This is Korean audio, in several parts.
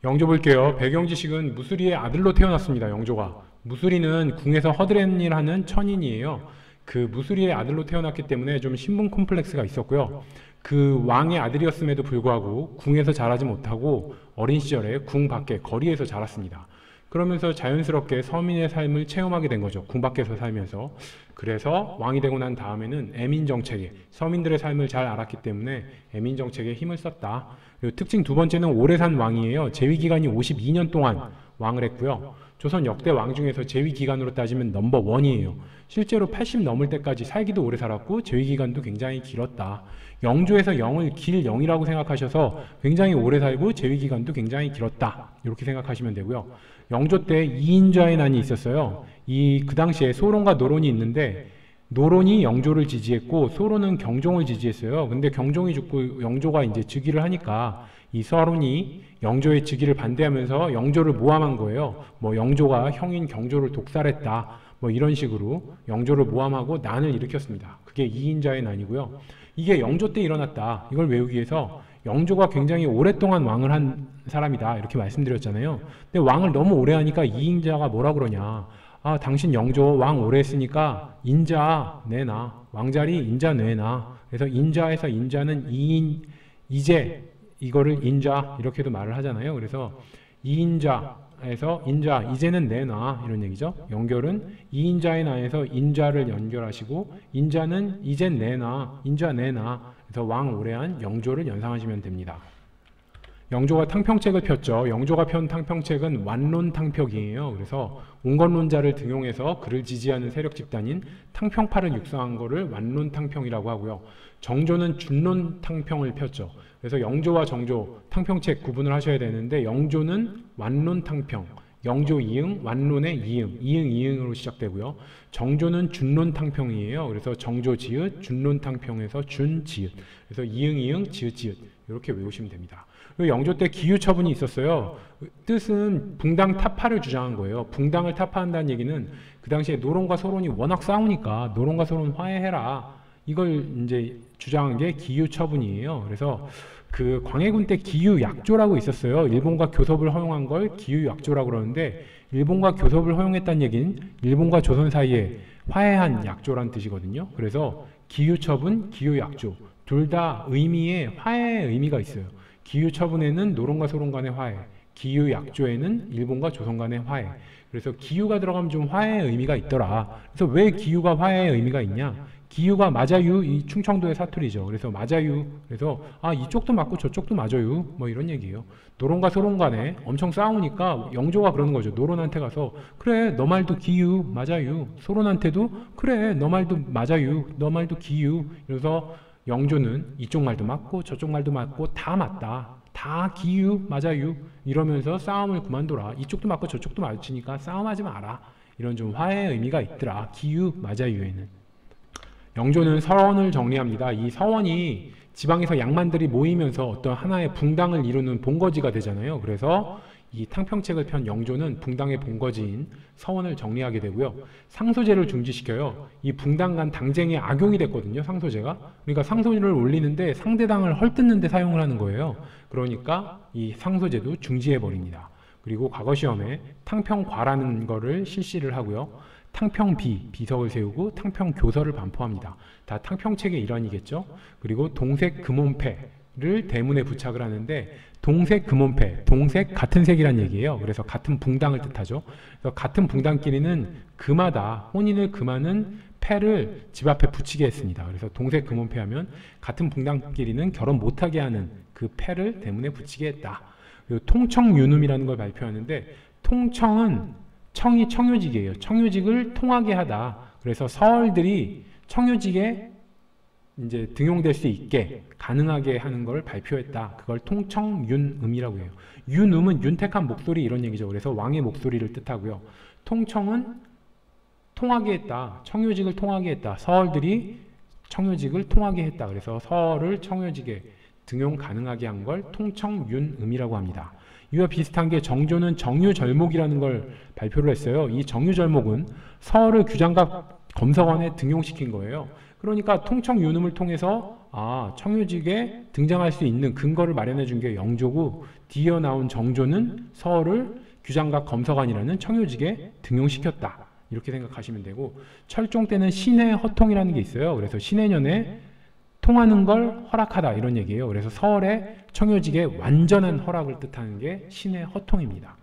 영조 볼게요. 백영지식은 무수리의 아들로 태어났습니다. 영조가. 무수리는 궁에서 허드렛일 하는 천인이에요. 그 무수리의 아들로 태어났기 때문에 좀 신분 콤플렉스가 있었고요. 그 왕의 아들이었음에도 불구하고 궁에서 자라지 못하고 어린 시절에 궁 밖에 거리에서 자랐습니다. 그러면서 자연스럽게 서민의 삶을 체험하게 된 거죠. 궁 밖에서 살면서. 그래서 왕이 되고 난 다음에는 애민정책에, 서민들의 삶을 잘 알았기 때문에 애민정책에 힘을 썼다. 그리고 특징 두 번째는 오래 산 왕이에요. 재위기간이 52년 동안 왕을 했고요. 조선 역대 왕 중에서 재위기간으로 따지면 넘버 원이에요. 실제로 80 넘을 때까지 살기도 오래 살았고 재위기간도 굉장히 길었다. 영조에서 영을 길 영이라고 생각하셔서 굉장히 오래 살고 재위기간도 굉장히 길었다. 이렇게 생각하시면 되고요. 영조 때 이인좌의 난이 있었어요. 그 당시에 소론과 노론이 있는데 노론이 영조를 지지했고 소론은 경종을 지지했어요. 근데 경종이 죽고 영조가 이제 즉위를 하니까 이 서론이 영조의 즉위를 반대하면서 영조를 모함한 거예요. 뭐 영조가 형인 경조를 독살했다. 뭐 이런 식으로 영조를 모함하고 난을 일으켰습니다. 그게 이인좌의 난이고요. 이게 영조 때 일어났다. 이걸 외우기 위해서 영조가 굉장히 오랫동안 왕을 한 사람이다. 이렇게 말씀드렸잖아요. 근데 왕을 너무 오래 하니까 이인자가 뭐라 그러냐. 아, 당신 영조 왕 오래 했으니까 인자 내놔. 왕자리 인자 내놔. 그래서 인자에서 인자는 이제 이거를 인자 이렇게도 말을 하잖아요. 그래서 이인자에서 인자 이제는 내놔 이런 얘기죠. 연결은 이인자의 나에서 인자를 연결하시고 인자는 이젠 내놔 인자 내놔. 그래서 왕 오래한 영조를 연상하시면 됩니다. 영조가 탕평책을 폈죠. 영조가 편 탕평책은 완론탕평이에요. 그래서 온건론자를 등용해서 그를 지지하는 세력 집단인 탕평파를 육성한 거를 완론탕평이라고 하고요. 정조는 준론탕평을 폈죠. 그래서 영조와 정조 탕평책 구분을 하셔야 되는데 영조는 완론탕평, 영조 이응, 완론의 이응, 이응으로 시작되고요. 정조는 준론탕평이에요. 그래서 정조 지읒, 준론탕평에서 준 지읒. 그래서 이응, 지읒 이렇게 외우시면 됩니다. 그리고 영조 때 기유 처분이 있었어요. 뜻은 붕당 타파를 주장한 거예요. 붕당을 타파한다는 얘기는 그 당시에 노론과 소론이 워낙 싸우니까 노론과 소론 화해해라. 이걸 이제 주장한 게 기유 처분이에요. 그래서 그 광해군 때 기유 약조라고 있었어요. 일본과 교섭을 허용한 걸 기유 약조라고 그러는데 일본과 교섭을 허용했다는 얘기는 일본과 조선 사이에 화해한 약조란 뜻이거든요. 그래서 기유 처분, 기유 약조 둘 다 의미에 화해의 의미가 있어요. 기유 처분에는 노론과 소론 간의 화해, 기유 약조에는 일본과 조선 간의 화해. 그래서 기유가 들어가면 좀 화해의 의미가 있더라. 그래서 왜 기유가 화해의 의미가 있냐? 기유가 맞아유, 이 충청도의 사투리죠. 그래서 맞아유. 그래서 아 이쪽도 맞고 저쪽도 맞아요. 뭐 이런 얘기예요. 노론과 소론 간에 엄청 싸우니까 영조가 그러는 거죠. 노론한테 가서 그래 너 말도 기유 맞아유. 소론한테도 그래 너 말도 맞아유. 너 말도 기유. 그래서 영조는 이쪽 말도 맞고 저쪽 말도 맞고 다 맞다. 다 기유 맞아유. 이러면서 싸움을 그만둬라. 이쪽도 맞고 저쪽도 맞으니까 싸움하지 마라. 이런 좀 화해의 의미가 있더라. 기유 맞아유에는. 영조는 서원을 정리합니다. 이 서원이 지방에서 양만들이 모이면서 어떤 하나의 붕당을 이루는 본거지가 되잖아요. 그래서 이 탕평책을 편 영조는 붕당의 본거지인 서원을 정리하게 되고요. 상소제를 중지시켜요. 이 붕당 간 당쟁의 악용이 됐거든요. 상소제가. 그러니까 상소를 올리는데 상대당을 헐뜯는 데 사용을 하는 거예요. 그러니까 이 상소제도 중지해버립니다. 그리고 과거 시험에 탕평과라는 거를 실시를 하고요. 탕평비, 비석을 세우고 탕평교서를 반포합니다. 다 탕평책의 일환이겠죠. 그리고 동색금원패를 대문에 부착을 하는데 동색금원패, 동색 같은 색이란 얘기예요. 그래서 같은 붕당을 뜻하죠. 그래서 같은 붕당끼리는 금하다, 혼인을 금하는 패를 집 앞에 붙이게 했습니다. 그래서 동색금원패 하면 같은 붕당끼리는 결혼 못하게 하는 그 패를 대문에 붙이게 했다. 그리고 통청윤음이라는 걸 발표하는데 통청은 청이 청요직이에요. 청요직을 통하게 하다. 그래서 서얼들이 청요직에 이제 등용될 수 있게 가능하게 하는 걸 발표했다. 그걸 통청윤음이라고 해요. 윤음은 윤택한 목소리 이런 얘기죠. 그래서 왕의 목소리를 뜻하고요. 통청은 통하게 했다. 청요직을 통하게 했다. 서얼들이 청요직을 통하게 했다. 그래서 서얼을 청요직에 등용 가능하게 한 걸 통청윤음이라고 합니다. 이와 비슷한 게 정조는 정유절목이라는 걸 발표를 했어요. 이 정유절목은 서얼을 규장각 검사관에 등용시킨 거예요. 그러니까 통청윤음을 통해서 청유직에 등장할 수 있는 근거를 마련해 준 게 영조고 뒤이어 나온 정조는 서어를 규장각 검서관이라는 청유직에 등용시켰다. 이렇게 생각하시면 되고 철종 때는 신의 허통이라는 게 있어요. 그래서 신해년에 통하는 걸 허락하다 이런 얘기예요. 그래서 서울의 청유직의 완전한 허락을 뜻하는 게 신의 허통입니다.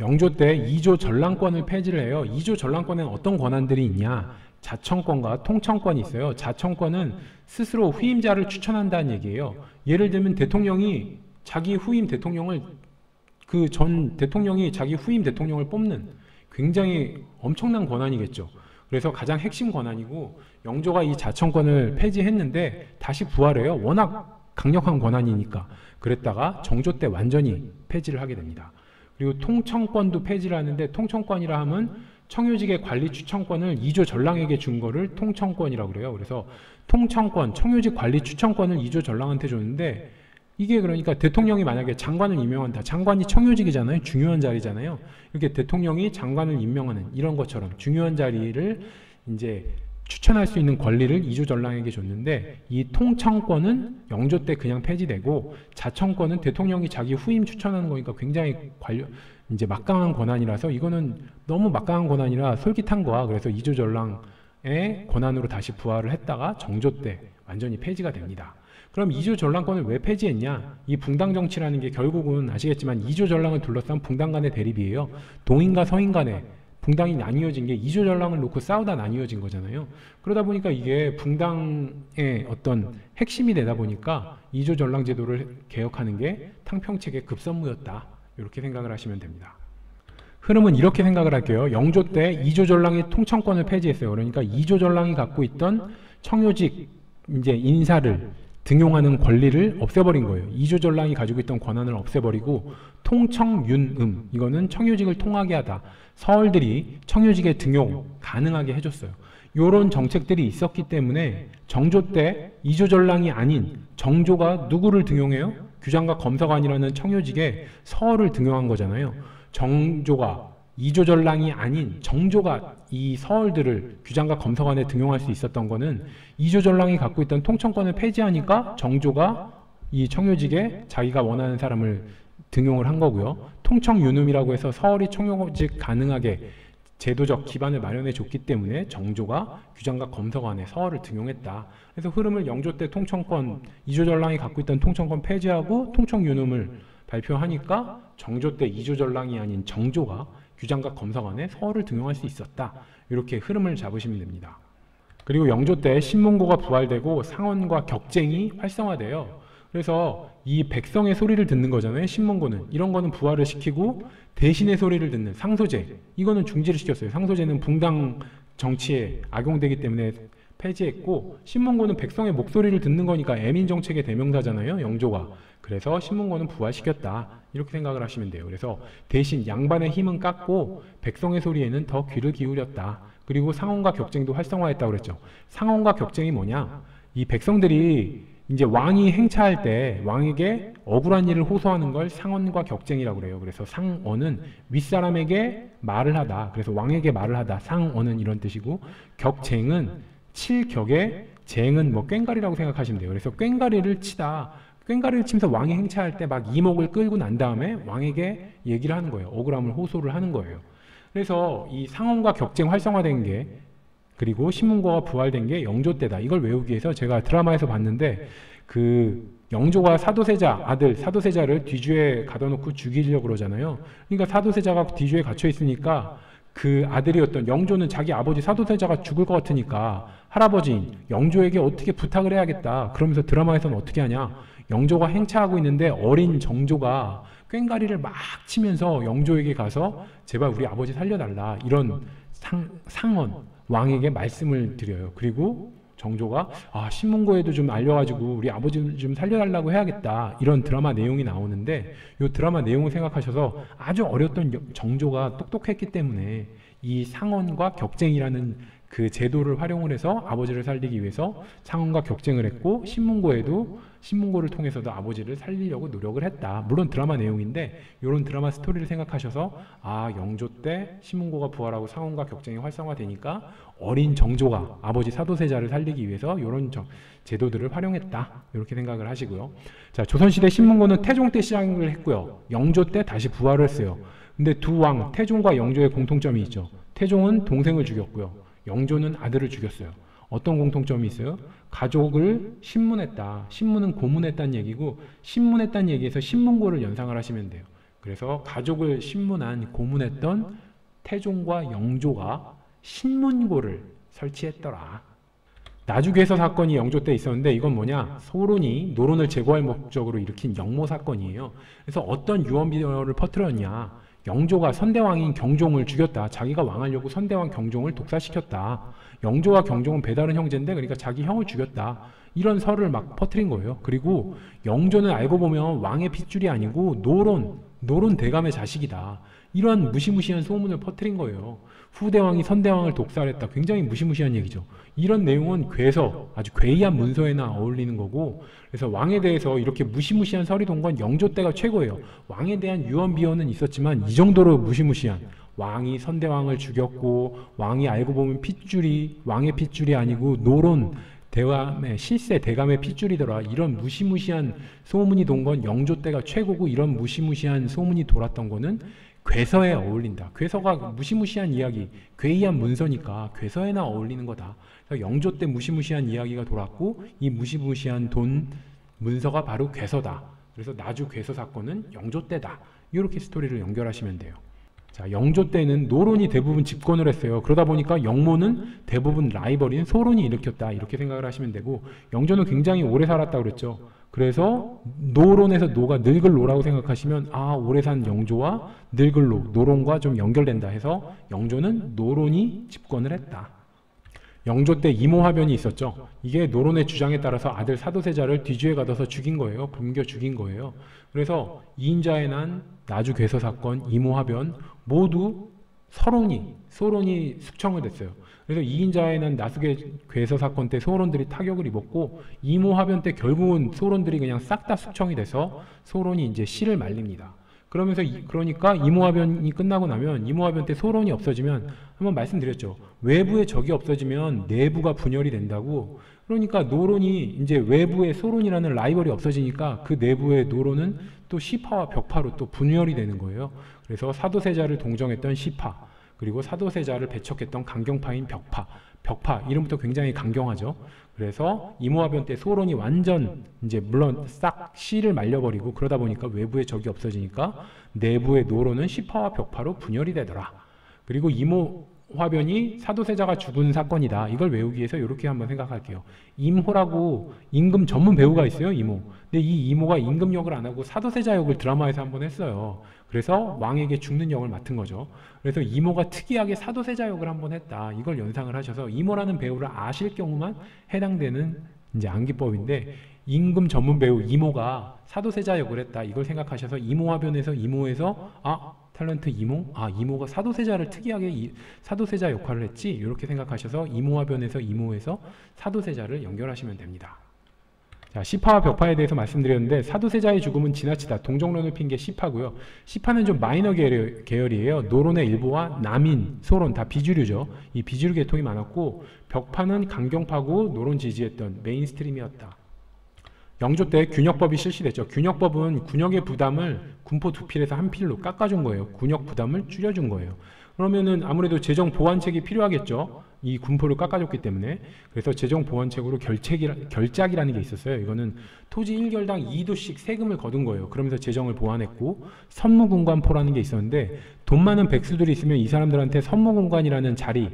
영조 때 2조 전랑권을 폐지를 해요. 2조 전랑권에는 어떤 권한들이 있냐? 자청권과 통청권이 있어요. 자청권은 스스로 후임자를 추천한다는 얘기예요. 예를 들면 대통령이 자기 후임 대통령을 그 전 대통령이 자기 후임 대통령을 뽑는 굉장히 엄청난 권한이겠죠. 그래서 가장 핵심 권한이고 영조가 이 자청권을 폐지했는데 다시 부활해요. 워낙 강력한 권한이니까. 그랬다가 정조 때 완전히 폐지를 하게 됩니다. 그리고 통청권도 폐지를 하는데 통청권이라 하면 청유직의 관리 추천권을 2조 전랑에게 준 거를 통청권이라고 그래요. 그래서 통청권, 청유직 관리 추천권을 2조 전랑한테 줬는데 이게 그러니까 대통령이 만약에 장관을 임명한다. 장관이 청유직이잖아요. 중요한 자리잖아요. 이렇게 대통령이 장관을 임명하는 이런 것처럼 중요한 자리를 이제 추천할 수 있는 권리를 2조 전랑에게 줬는데 이 통청권은 영조 때 그냥 폐지되고 자청권은 대통령이 자기 후임 추천하는 거니까 굉장히 이제 막강한 권한이라서 이거는 너무 막강한 권한이라 솔깃한 거야. 그래서 2조 전랑의 권한으로 다시 부활을 했다가 정조 때 완전히 폐지가 됩니다. 그럼 2조 전랑권을 왜 폐지했냐? 이 붕당 정치라는 게 결국은 아시겠지만 2조 전랑을 둘러싼 붕당 간의 대립이에요. 동인과 서인 간의 붕당이 나뉘어진 게 2조 전랑을 놓고 싸우다 나뉘어진 거잖아요. 그러다 보니까 이게 붕당의 어떤 핵심이 되다 보니까 2조 전랑 제도를 개혁하는 게 탕평책의 급선무였다. 이렇게 생각을 하시면 됩니다. 흐름은 이렇게 생각을 할게요. 영조 때 2조 전랑이 통청권을 폐지했어요. 그러니까 2조 전랑이 갖고 있던 청유직 이제 인사를 등용하는 권리를 없애버린 거예요. 2조 전랑이 가지고 있던 권한을 없애버리고 통청윤음, 이거는 청유직을 통하게 하다. 서얼들이 청유직에 등용 가능하게 해줬어요. 이런 정책들이 있었기 때문에 정조 때 2조 전랑이 아닌 정조가 누구를 등용해요? 규장각 검사관이라는 청유직에 서얼을 등용한 거잖아요. 정조가 2조 전랑이 아닌 정조가 이 서얼들을 규장각 검사관에 등용할 수 있었던 거는 2조 전랑이 갖고 있던 통청권을 폐지하니까 정조가 이 청유직에 자기가 원하는 사람을 등용을 한 거고요. 통청윤음이라고 해서 서얼이 청유직 가능하게 제도적 기반을 마련해 줬기 때문에 정조가 규장각 검사관에 서얼을 등용했다. 그래서 흐름을 영조 때 통청권, 2조 전랑이 갖고 있던 통청권 폐지하고 통청윤음을 발표하니까 정조 때 2조 전랑이 아닌 정조가 규장각 검사관에 서얼을 등용할 수 있었다. 이렇게 흐름을 잡으시면 됩니다. 그리고 영조 때 신문고가 부활되고 상언과 격쟁이 활성화돼요. 그래서 이 백성의 소리를 듣는 거잖아요. 신문고는. 이런 거는 부활을 시키고 대신의 소리를 듣는 상소제, 이거는 중지를 시켰어요. 상소제는 붕당 정치에 악용되기 때문에 폐지했고 신문고는 백성의 목소리를 듣는 거니까 애민정책의 대명사잖아요. 영조가. 그래서 신문고는 부활시켰다. 이렇게 생각을 하시면 돼요. 그래서 대신 양반의 힘은 깎고 백성의 소리에는 더 귀를 기울였다. 그리고 상언과 격쟁도 활성화했다고 그랬죠. 상언과 격쟁이 뭐냐? 이 백성들이 이제 왕이 행차할 때 왕에게 억울한 일을 호소하는 걸 상언과 격쟁이라고 그래요. 그래서 상언은 윗사람에게 말을 하다. 그래서 왕에게 말을 하다. 상언은 이런 뜻이고 격쟁은 칠격에 쟁은 뭐 꽹가리라고 생각하시면 돼요. 그래서 꽹가리를 치다. 꽹가리를 치면서 왕이 행차할 때 막 이목을 끌고 난 다음에 왕에게 얘기를 하는 거예요. 억울함을 호소를 하는 거예요. 그래서 이 상언과 격쟁 활성화된 게 그리고 신문고가 부활된 게 영조 때다. 이걸 외우기 위해서 제가 드라마에서 봤는데 그 영조가 사도세자 아들 사도세자를 뒤주에 가둬놓고 죽이려고 그러잖아요. 그러니까 사도세자가 뒤주에 갇혀 있으니까 그 아들이었던 영조는 자기 아버지 사도세자가 죽을 것 같으니까 할아버지인 영조에게 어떻게 부탁을 해야겠다. 그러면서 드라마에서는 어떻게 하냐. 영조가 행차하고 있는데 어린 정조가 꽹가리를 막 치면서 영조에게 가서 제발 우리 아버지 살려달라. 이런 상언 왕에게 말씀을 드려요. 그리고 정조가 신문고에도 좀 알려가지고 우리 아버지 좀 살려달라고 해야겠다. 이런 드라마 내용이 나오는데 이 드라마 내용을 생각하셔서 아주 어렸던 정조가 똑똑했기 때문에 이 상언과 격쟁이라는 그 제도를 활용을 해서 아버지를 살리기 위해서 상원과 격쟁을 했고 신문고를 통해서도 아버지를 살리려고 노력을 했다. 물론 드라마 내용인데 이런 드라마 스토리를 생각하셔서 아, 영조 때 신문고가 부활하고 상원과 경쟁이 활성화되니까 어린 정조가 아버지 사도세자를 살리기 위해서 이런 제도들을 활용했다. 이렇게 생각을 하시고요. 자, 조선시대 신문고는 태종 때 시작을 했고요. 영조 때 다시 부활을 했어요. 근데 두 왕, 태종과 영조의 공통점이 있죠. 태종은 동생을 죽였고요. 영조는 아들을 죽였어요. 어떤 공통점이 있어요? 가족을 신문했다. 신문은 고문했다는 얘기고 신문했다는 얘기에서 신문고를 연상을 하시면 돼요. 그래서 가족을 신문한 고문했던 태종과 영조가 신문고를 설치했더라. 나주괴서 사건이 영조 때 있었는데 이건 뭐냐? 소론이 노론을 제거할 목적으로 일으킨 영모 사건이에요. 그래서 어떤 유언비어를 퍼뜨렸냐? 영조가 선대왕인 경종을 죽였다. 자기가 왕하려고 선대왕 경종을 독사시켰다. 영조와 경종은 배다른 형제인데 그러니까 자기 형을 죽였다. 이런 설을 막 퍼뜨린 거예요. 그리고 영조는 알고 보면 왕의 핏줄이 아니고 노론 대감의 자식이다. 이런 무시무시한 소문을 퍼뜨린 거예요. 후대왕이 선대왕을 독살했다. 굉장히 무시무시한 얘기죠. 이런 내용은 괴서, 아주 괴이한 문서에나 어울리는 거고, 그래서 왕에 대해서 이렇게 무시무시한 설이 돈 건 영조 때가 최고예요. 왕에 대한 유언비어는 있었지만 이 정도로 무시무시한, 왕이 선대왕을 죽였고 왕이 알고 보면 왕의 핏줄이 아니고 노론 대감의 실세 대감의 핏줄이더라. 이런 무시무시한 소문이 돈 건 영조 때가 최고고, 이런 무시무시한 소문이 돌았던 거는 괴서에 어울린다. 괴서가 무시무시한 이야기, 괴이한 문서니까 괴서에나 어울리는 거다. 그래서 영조 때 무시무시한 이야기가 돌았고 이 무시무시한 문서가 바로 괴서다. 그래서 나주 괴서 사건은 영조 때다. 이렇게 스토리를 연결하시면 돼요. 자, 영조 때는 노론이 대부분 집권을 했어요. 그러다 보니까 영모는 대부분 라이벌인 소론이 일으켰다. 이렇게 생각을 하시면 되고, 영조는 굉장히 오래 살았다고 그랬죠. 그래서 노론에서 노가 늙을 노라고 생각하시면 아, 오래 산 영조와 늙을 노론과 좀 연결된다 해서 영조는 노론이 집권을 했다. 영조 때 이모화변이 있었죠. 이게 노론의 주장에 따라서 아들 사도세자를 뒤주에 가둬서 죽인 거예요. 굶겨 죽인 거예요. 그래서 이인자의 난, 나주 괴서 사건, 이모화변 모두 소론이 숙청을 됐어요. 그래서 이인자의 난 나수계 괴서 사건 때 소론들이 타격을 입었고 이모화변 때 결국은 소론들이 그냥 싹 다 숙청이 돼서 소론이 이제 씨를 말립니다. 그러니까 이모화변이 끝나고 나면 이모화변 때 소론이 없어지면 한번 말씀드렸죠. 외부의 적이 없어지면 내부가 분열이 된다고. 그러니까 노론이 이제 외부의 소론이라는 라이벌이 없어지니까 그 내부의 노론은 또 시파와 벽파로 또 분열이 되는 거예요. 그래서 사도세자를 동정했던 시파, 그리고 사도세자를 배척했던 강경파인 벽파 이름부터 굉장히 강경하죠. 그래서 이모화변 때 소론이 완전 이제 물론 싹 씨를 말려버리고 그러다 보니까 외부의 적이 없어지니까 내부의 노론은 시파와 벽파로 분열이 되더라. 그리고 이모화변이 사도세자가 죽은 사건이다. 이걸 외우기 위해서 이렇게 한번 생각할게요. 임호라고 임금 전문 배우가 있어요. 이모. 근데 이 이모가 임금 역을 안 하고 사도세자 역을 드라마에서 한번 했어요. 그래서 왕에게 죽는 역을 맡은 거죠. 그래서 이모가 특이하게 사도세자 역을 한번 했다. 이걸 연상을 하셔서 이모라는 배우를 아실 경우만 해당되는 이제 암기법인데, 임금 전문 배우 이모가 사도세자 역을 했다. 이걸 생각하셔서 이모화변에서 탤런트 이모가 사도세자를 특이하게 사도세자 역할을 했지. 이렇게 생각하셔서 이모화변에서 이모에서 사도세자를 연결하시면 됩니다. 자, 시파와 벽파에 대해서 말씀드렸는데 사도세자의 죽음은 지나치다. 동정론을 핀 게 시파고요. 시파는 좀 마이너 계열이에요. 노론의 일부와 남인, 소론 다 비주류죠. 이 비주류 계통이 많았고, 벽파는 강경파고 노론 지지했던 메인스트림이었다. 영조 때 균역법이 실시됐죠. 균역법은 군역의 부담을 군포 두 필에서 한 필로 깎아준 거예요. 군역 부담을 줄여준 거예요. 그러면은 아무래도 재정 보완책이 필요하겠죠. 이 군포를 깎아줬기 때문에. 그래서 재정 보완책으로 결작이라는 게 있었어요. 이거는 토지 1결당 2도씩 세금을 거둔 거예요. 그러면서 재정을 보완했고, 선무군관포라는 게 있었는데 돈 많은 백수들이 있으면 이 사람들한테 선무군관이라는 자리,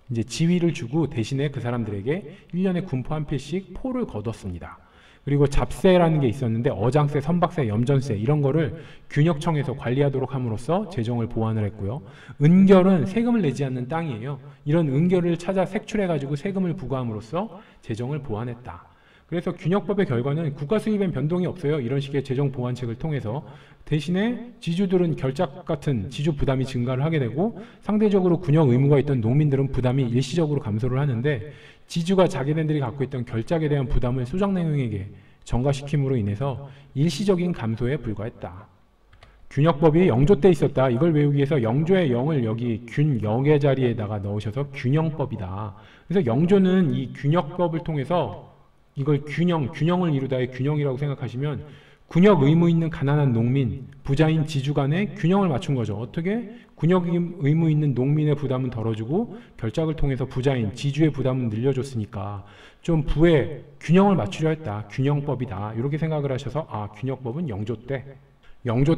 이제 지위를 주고 대신에 그 사람들에게 1년에 군포 한 필씩 포를 거뒀습니다. 그리고 잡세라는 게 있었는데 어장세, 선박세, 염전세 이런 거를 균역청에서 관리하도록 함으로써 재정을 보완을 했고요. 은결은 세금을 내지 않는 땅이에요. 이런 은결을 찾아 색출해가지고 세금을 부과함으로써 재정을 보완했다. 그래서 균역법의 결과는 국가 수입엔 변동이 없어요. 이런 식의 재정 보완책을 통해서 대신에 지주들은 결작 같은 지주 부담이 증가를 하게 되고 상대적으로 군역 의무가 있던 농민들은 부담이 일시적으로 감소를 하는데 지주가 자기네들이 갖고 있던 결작에 대한 부담을 소장농민에게 전가시킴으로 인해서 일시적인 감소에 불과했다. 균역법이 영조 때 있었다. 이걸 외우기 위해서 영조의 영을 여기 균역의 자리에다가 넣으셔서 균형법이다. 그래서 영조는 이 균역법을 통해서 이걸 균형을 이루다의 균형이라고 생각하시면 군역 의무 있는 가난한 농민, 부자인 지주 간의 균형을 맞춘 거죠. 어떻게? 군역 의무 있는 농민의 부담은 덜어주고 결작을 통해서 부자인 지주의 부담은 늘려줬으니까 좀 부의 균형을 맞추려 했다. 균형법이다. 이렇게 생각을 하셔서 균역법은 영조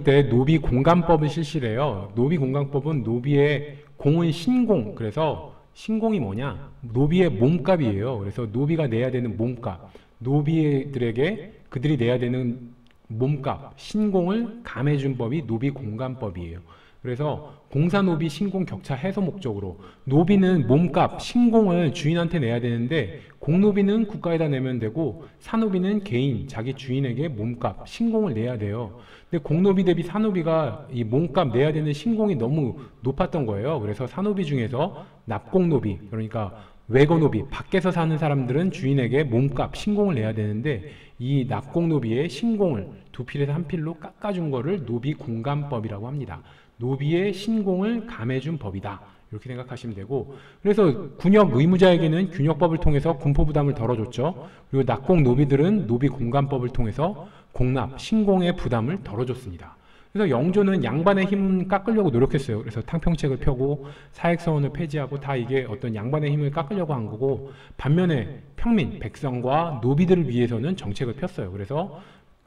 때 노비 공간법을 실시를 해요. 노비 공간법은 노비의 공은 신공, 그래서 신공이 뭐냐? 노비의 몸값이에요. 그래서 노비가 내야 되는 몸값, 노비들에게 그들이 내야 되는 몸값, 신공을 감해준 법이 노비 공간법이에요. 그래서 공사노비 신공 격차 해소 목적으로 노비는 몸값, 신공을 주인한테 내야 되는데 공노비는 국가에다 내면 되고 사노비는 개인, 자기 주인에게 몸값, 신공을 내야 돼요. 근데 공노비 대비 사노비가 이 몸값 내야 되는 신공이 너무 높았던 거예요. 그래서 사노비 중에서 납공노비, 그러니까 외거노비, 밖에서 사는 사람들은 주인에게 몸값, 신공을 내야 되는데 이 납공노비의 신공을 두 필에서 한 필로 깎아준 거를 노비 공간법이라고 합니다. 노비의 신공을 감해준 법이다. 이렇게 생각하시면 되고, 그래서 군역 의무자에게는 균역법을 통해서 군포 부담을 덜어줬죠. 그리고 낙공 노비들은 노비 공간법을 통해서 공납, 신공의 부담을 덜어줬습니다. 그래서 영조는 양반의 힘을 깎으려고 노력했어요. 그래서 탕평책을 펴고 사액서원을 폐지하고 다 이게 어떤 양반의 힘을 깎으려고 한 거고, 반면에 평민, 백성과 노비들을 위해서는 정책을 폈어요. 그래서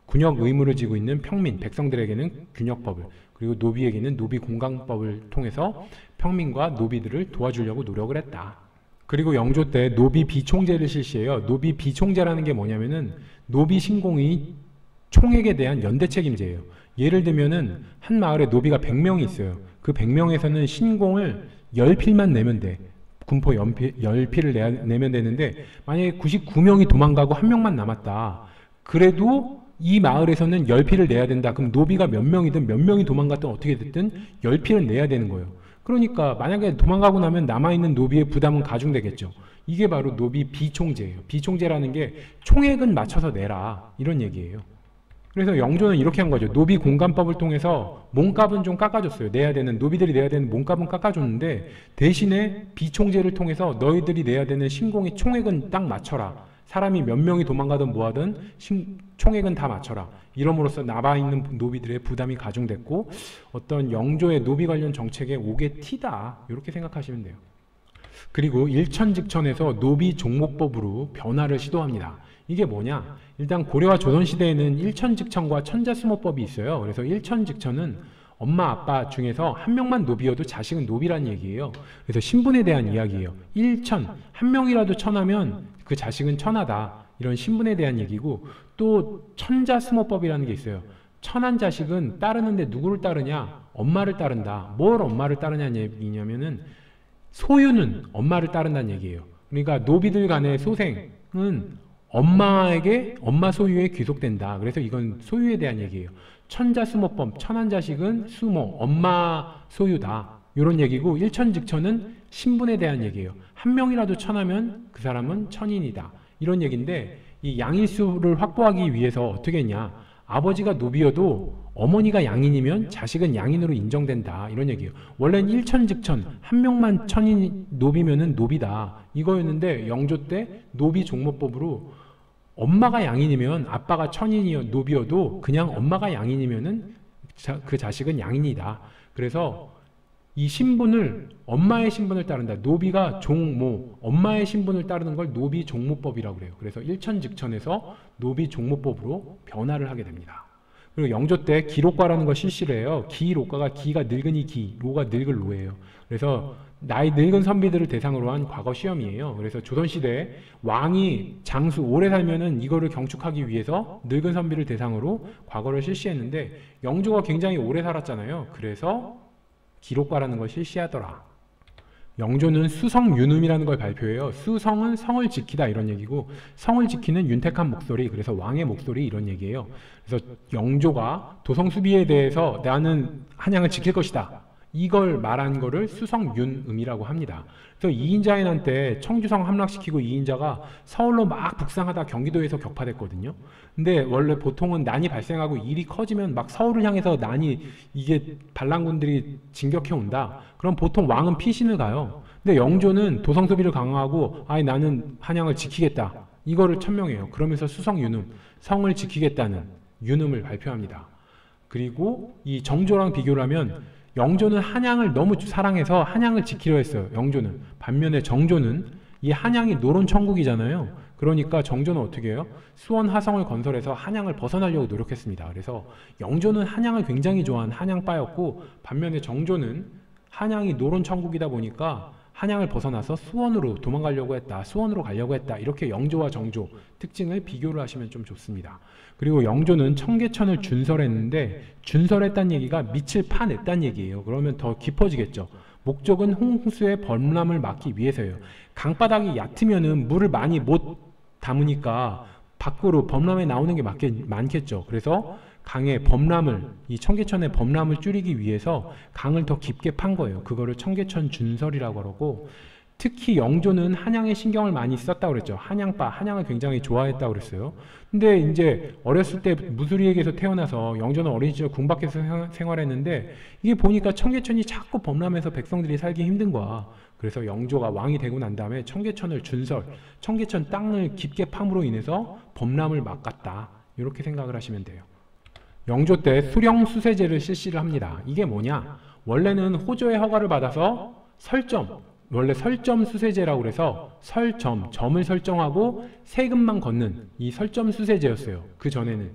군역 의무를 지고 있는 평민, 백성들에게는 균역법을, 그리고 노비에게는 노비 공간법을 통해서 평민과 노비들을 도와주려고 노력을 했다. 그리고 영조 때 노비 비총제를 실시해요. 노비 비총제라는 게 뭐냐면은 노비 신공이 총액에 대한 연대 책임제예요. 예를 들면은 한 마을에 노비가 100명이 있어요. 그 100명에서는 신공을 10필만 내면 돼. 군포 10필을 내면 되는데 만약에 99명이 도망가고 1명만 남았다. 그래도 이 마을에서는 10필을 내야 된다. 그럼 노비가 몇 명이든 몇 명이 도망갔든 어떻게 됐든 10필은 내야 되는 거예요. 그러니까 만약에 도망가고 나면 남아있는 노비의 부담은 가중되겠죠. 이게 바로 노비 비총제예요. 비총제라는 게 총액은 맞춰서 내라, 이런 얘기예요. 그래서 영조는 이렇게 한 거죠. 노비 공간법을 통해서 몸값은 좀 깎아줬어요. 내야 되는, 노비들이 내야 되는 몸값은 깎아줬는데 대신에 비총제를 통해서 너희들이 내야 되는 신공의 총액은 딱 맞춰라. 사람이 몇 명이 도망가든 뭐하든 총액은 다 맞춰라. 이럼으로써 남아있는 노비들의 부담이 가중됐고 어떤 영조의 노비 관련 정책의 옥의 티다, 이렇게 생각하시면 돼요. 그리고 일천직천에서 노비 종목법으로 변화를 시도합니다. 이게 뭐냐? 일단 고려와 조선시대에는 일천직천과 천자수모법이 있어요. 그래서 일천직천은 엄마 아빠 중에서 한 명만 노비여도 자식은 노비라는 얘기예요. 그래서 신분에 대한 이야기예요. 일천, 한 명이라도 천하면 그 자식은 천하다, 이런 신분에 대한 얘기고, 또 천자수모법이라는 게 있어요. 천한 자식은 따르는데 누구를 따르냐? 엄마를 따른다. 뭘 엄마를 따르냐는 얘기냐면은 소유는 엄마를 따른다는 얘기예요. 그러니까 노비들 간의 소생은 엄마에게, 엄마 소유에 귀속된다. 그래서 이건 소유에 대한 얘기예요. 천자수모법, 천한 자식은 수모, 엄마 소유다, 이런 얘기고, 일천직천은 신분에 대한 얘기예요. 한 명이라도 천하면 그 사람은 천인이다, 이런 얘기인데, 이 양일수를 확보하기 위해서 어떻게 했냐? 아버지가 노비여도 어머니가 양인이면 자식은 양인으로 인정된다, 이런 얘기예요. 원래는 일천직천, 한 명만 천인 노비면은 노비다, 이거였는데 영조 때 노비 종모법으로 엄마가 양인이면 아빠가 천인이여 노비여도 그냥 엄마가 양인이면은 그 자식은 양인이다. 그래서 이 신분을, 엄마의 신분을 따른다. 노비가 종모, 엄마의 신분을 따르는 걸 노비 종모법이라고 그래요. 그래서 일천직천에서 노비 종모법으로 변화를 하게 됩니다. 그리고 영조 때 기록과라는 걸 실시를 해요. 기록과가, 기가 늙은이 기, 로가 늙을 로예요. 그래서 나이 늙은 선비들을 대상으로 한 과거 시험이에요. 그래서 조선시대에 왕이 장수 오래 살면은 이거를 경축하기 위해서 늙은 선비를 대상으로 과거를 실시했는데 영조가 굉장히 오래 살았잖아요. 그래서 기록과라는 걸 실시하더라. 영조는 수성윤음이라는 걸 발표해요. 수성은 성을 지키다 이런 얘기고, 성을 지키는 윤택한 목소리, 그래서 왕의 목소리 이런 얘기예요. 그래서 영조가 도성수비에 대해서 나는 한양을 지킬 것이다, 이걸 말한 거를 수성윤음이라고 합니다. 그래서 이인자인한 때 청주성 함락시키고 이인자가 서울로 막 북상하다 경기도에서 격파됐거든요. 근데 원래 보통은 난이 발생하고 일이 커지면 막 서울을 향해서 난이, 이게 반란군들이 진격해 온다, 그럼 보통 왕은 피신을 가요. 근데 영조는 도성수비를 강화하고 아니 나는 한양을 지키겠다, 이거를 천명해요. 그러면서 수성윤음, 성을 지키겠다는 윤음을 발표합니다. 그리고 이 정조랑 비교를 하면 영조는 한양을 너무 사랑해서 한양을 지키려 했어요. 영조는. 반면에 정조는 이 한양이 노론천국이잖아요. 그러니까 정조는 어떻게 해요? 수원 하성을 건설해서 한양을 벗어나려고 노력했습니다. 그래서 영조는 한양을 굉장히 좋아한 한양빠였고, 반면에 정조는 한양이 노론천국이다 보니까 한양을 벗어나서 수원으로 도망가려고 했다, 수원으로 가려고 했다, 이렇게 영조와 정조 특징을 비교를 하시면 좀 좋습니다. 그리고 영조는 청계천을 준설했는데, 준설했다는 얘기가 밑을 파냈다는 얘기예요. 그러면 더 깊어지겠죠. 목적은 홍수의 범람을 막기 위해서예요. 강바닥이 얕으면은 물을 많이 못 담으니까 밖으로 범람에 나오는 게 많겠죠. 그래서 강의 범람을, 이 청계천의 범람을 줄이기 위해서 강을 더 깊게 판 거예요. 그거를 청계천 준설이라고 하고, 특히 영조는 한양에 신경을 많이 썼다고 그랬죠. 한양빠, 한양을 굉장히 좋아했다고 그랬어요. 근데 이제 어렸을 때 무수리에게서 태어나서 영조는 어린 시절 궁 밖에서 생활했는데, 이게 보니까 청계천이 자꾸 범람해서 백성들이 살기 힘든 거야. 그래서 영조가 왕이 되고 난 다음에 청계천을 준설, 청계천 땅을 깊게 팜으로 인해서 범람을 막았다, 이렇게 생각을 하시면 돼요. 영조 때 수령수세제를 실시를 합니다. 이게 뭐냐? 원래는 호조의 허가를 받아서 설점, 원래 설점 수세제라고 그래서 설점, 점을 설정하고 세금만 걷는 이 설점 수세제였어요. 그 전에는.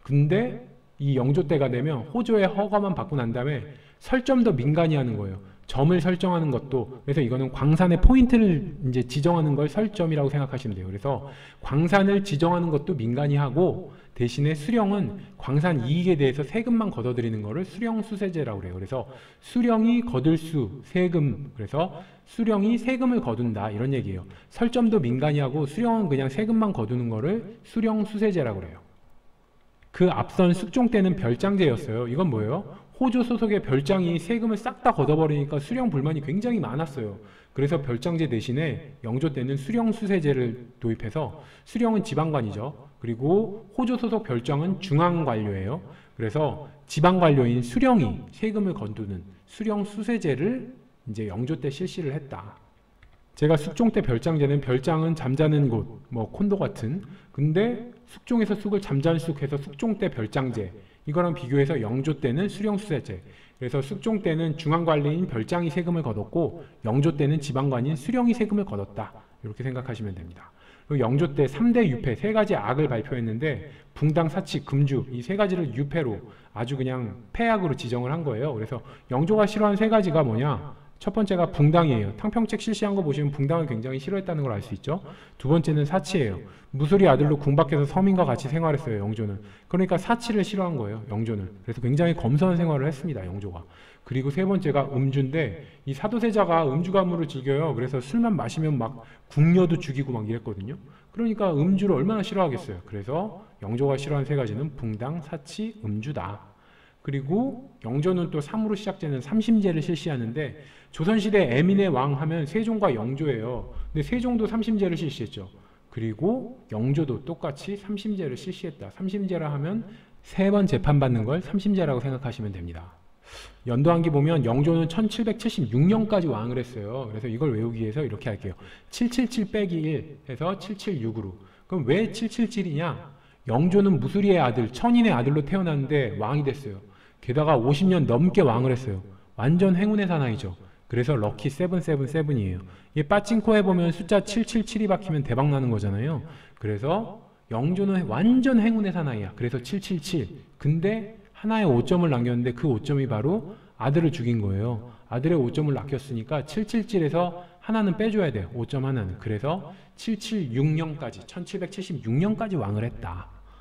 근데 이 영조 때가 되면 호조의 허가만 받고 난 다음에 설점도 민간이 하는 거예요. 점을 설정하는 것도. 그래서 이거는 광산의 포인트를 이제 지정하는 걸 설점이라고 생각하시면 돼요. 그래서 광산을 지정하는 것도 민간이 하고, 대신에 수령은 광산 이익에 대해서 세금만 걷어들이는 거를 수령수세제라고 그래요. 그래서 수령이 거둘 수, 세금, 그래서 수령이 세금을 거둔다, 이런 얘기예요. 설점도 민간이 하고 수령은 그냥 세금만 거두는 거를 수령수세제라고 그래요. 그 앞선 숙종 때는 별장제였어요. 이건 뭐예요? 호조 소속의 별장이 세금을 싹 다 걷어버리니까 수령 불만이 굉장히 많았어요. 그래서 별장제 대신에 영조 때는 수령수세제를 도입해서, 수령은 지방관이죠. 그리고 호조 소속 별장은 중앙관료예요. 그래서 지방관료인 수령이 세금을 거두는 수령수세제를 이제 영조 때 실시를 했다. 제가 숙종 때 별장제는, 별장은 잠자는 곳, 뭐 콘도 같은, 근데 숙종에서 숙을 잠자는 숙해서 숙종 때 별장제, 이거랑 비교해서 영조 때는 수령수세제. 그래서 숙종 때는 중앙관리인 별장이 세금을 걷었고, 영조 때는 지방관인 수령이 세금을 걷었다, 이렇게 생각하시면 됩니다. 그리고 영조 때 3대 유패, 3가지 악을 발표했는데, 붕당, 사치, 금주, 이 3가지를 유패로 아주 그냥 폐악으로 지정을 한 거예요. 그래서 영조가 싫어하는 3가지가 뭐냐? 첫 번째가 붕당이에요. 탕평책 실시한 거 보시면 붕당을 굉장히 싫어했다는 걸 알 수 있죠. 두 번째는 사치예요. 무술이 아들로 궁 밖에서 서민과 같이 생활했어요, 영조는. 그러니까 사치를 싫어한 거예요, 영조는. 그래서 굉장히 검소한 생활을 했습니다, 영조가. 그리고 세 번째가 음주인데, 이 사도세자가 음주 가무를 즐겨요. 그래서 술만 마시면 막 궁녀도 죽이고 막 이랬거든요. 그러니까 음주를 얼마나 싫어하겠어요. 그래서 영조가 싫어하는 3가지는 붕당, 사치, 음주다. 그리고 영조는 또 3으로 시작되는 삼심제를 실시하는데, 조선시대 애민의 왕 하면 세종과 영조예요. 근데 세종도 삼심제를 실시했죠. 그리고 영조도 똑같이 삼심제를 실시했다. 삼심제라 하면 3번 재판받는 걸 삼심제라고 생각하시면 됩니다. 연도한기 보면 영조는 1776년까지 왕을 했어요. 그래서 이걸 외우기 위해서 이렇게 할게요. 777 빼기 1 해서 776으로. 그럼 왜 777이냐? 영조는 무수리의 아들, 천인의 아들로 태어났는데 왕이 됐어요. 게다가 50년 넘게 왕을 했어요. 완전 행운의 사나이죠. 그래서 럭키 777이에요. 이게 빠찡코에 보면 숫자 777이 박히면 대박 나는 거잖아요. 그래서 영조는 완전 행운의 사나이야. 그래서 777. 근데 하나의 5점을 남겼는데 그 5점이 바로 아들을 죽인 거예요. 아들의 5점을 남겼으니까 777에서 하나는 빼줘야 돼요. 5점 하나는. 그래서 776년까지, 1776년까지 왕을 했다.